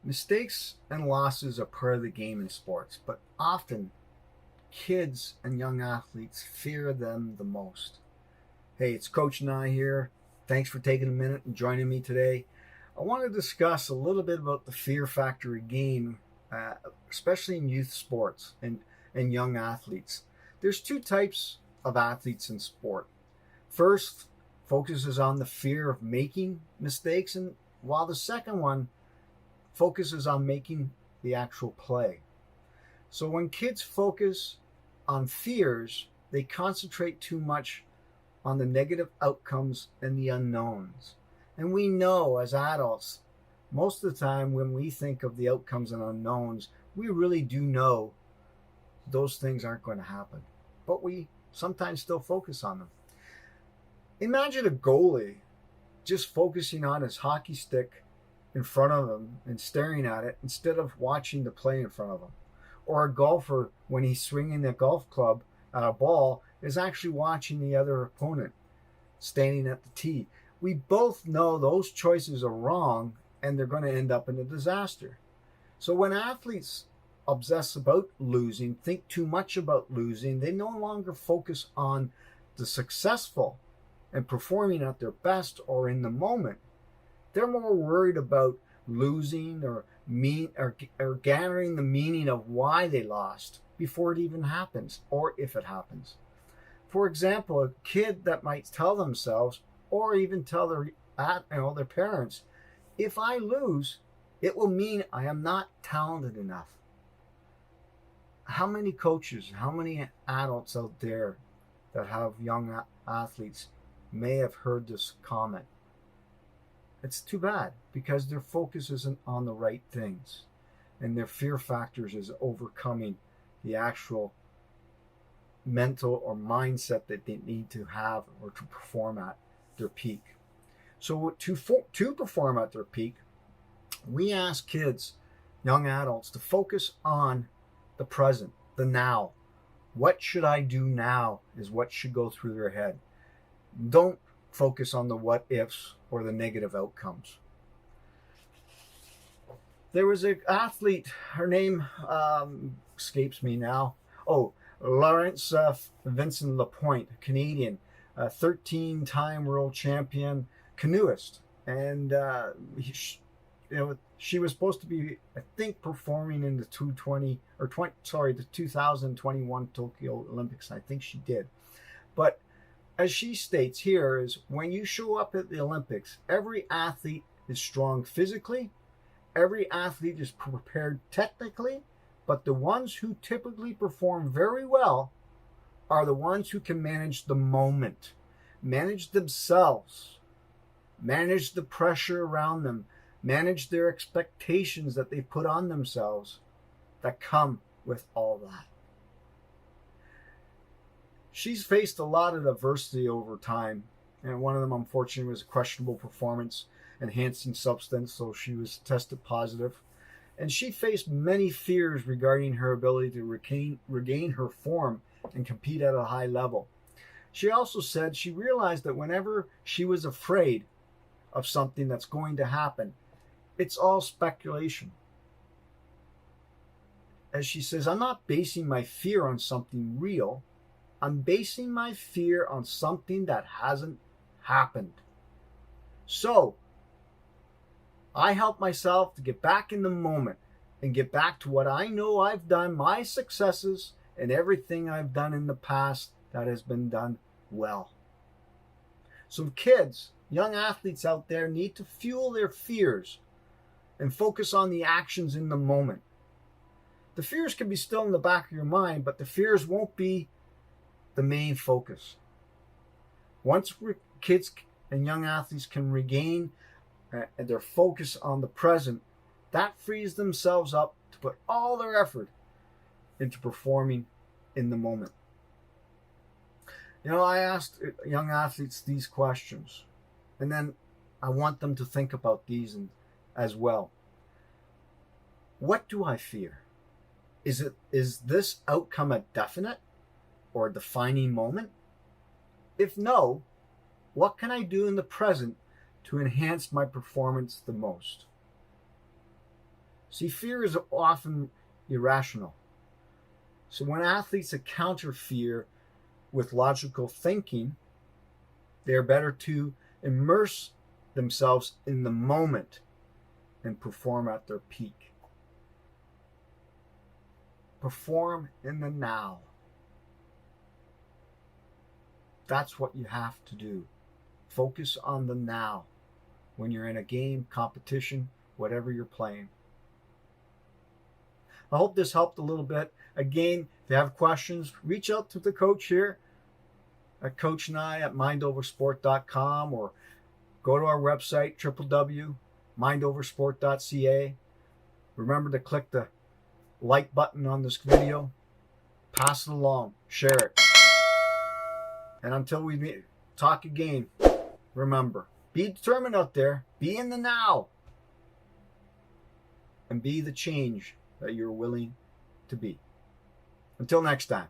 Mistakes and losses are part of the game in sports, but often kids and young athletes fear them the most. Hey, it's Coach Nye here. Thanks for taking a minute and joining me today. I want to discuss a little bit about the fear factor game, especially in youth sports and young athletes. There's two types of athletes in sport. First focuses on the fear of making mistakes, and while the second one focuses on making the actual play. So when kids focus on fears, they concentrate too much on the negative outcomes and the unknowns. And we know as adults, most of the time when we think of the outcomes and unknowns, we really do know those things aren't going to happen. But we sometimes still focus on them. Imagine a goalie just focusing on his hockey stick in front of him and staring at it instead of watching the play in front of him. Or a golfer, when he's swinging the golf club at a ball, is actually watching the other opponent standing at the tee. We both know those choices are wrong and they're going to end up in a disaster. So when athletes obsess about losing, think too much about losing, they no longer focus on the successful and performing at their best or in the moment. They're more worried about losing or gathering the meaning of why they lost before it even happens or if it happens. For example, a kid that might tell themselves or even tell their parents, if I lose, it will mean I am not talented enough. How many coaches, how many adults out there that have young athletes may have heard this comment? It's too bad because their focus isn't on the right things and their fear factors is overcoming the actual mental or mindset that they need to have or to perform at their peak. So to perform at their peak, we ask kids, young adults, to focus on the present, the now. What should I do now is what should go through their head. Don't focus on the what ifs or the negative outcomes. There was an athlete, her name escapes me now. Oh, Lawrence Vincent Lapointe, Canadian, 13-time world champion canoeist. And she was supposed to be, I think, performing in the 2021 Tokyo Olympics. I think she did. But as she states here, is when you show up at the Olympics, every athlete is strong physically, every athlete is prepared technically, but the ones who typically perform very well are the ones who can manage the moment, manage themselves, manage the pressure around them, manage their expectations that they put on themselves that come with all that. She's faced a lot of adversity over time, and one of them, unfortunately, was a questionable performance enhancing substance, so she was tested positive. And she faced many fears regarding her ability to regain her form and compete at a high level. She also said she realized that whenever she was afraid of something that's going to happen, it's all speculation. As she says, I'm not basing my fear on something real. I'm basing my fear on something that hasn't happened. So, I help myself to get back in the moment and get back to what I know I've done, my successes, and everything I've done in the past that has been done well. So kids, young athletes out there need to fuel their fears and focus on the actions in the moment. The fears can be still in the back of your mind, but the fears won't be the main focus. Once kids and young athletes can regain their focus on the present, that frees themselves up to put all their effort into performing in the moment. I asked young athletes these questions, and then I want them to think about these as well. What do I fear? Is this outcome a definite or a defining moment? If no, what can I do in the present to enhance my performance the most? See, fear is often irrational. So when athletes encounter fear with logical thinking, they are better to immerse themselves in the moment and perform at their peak. Perform in the now. That's what you have to do. Focus on the now when you're in a game, competition, whatever you're playing. I hope this helped a little bit. Again, if you have questions, reach out to the coach here at coachnye at mindoversport.com, or go to our website, www.mindoversport.ca. Remember to click the like button on this video. Pass it along. Share it. And until we talk again, remember, be determined out there. Be in the now. And be the change that you're willing to be. Until next time.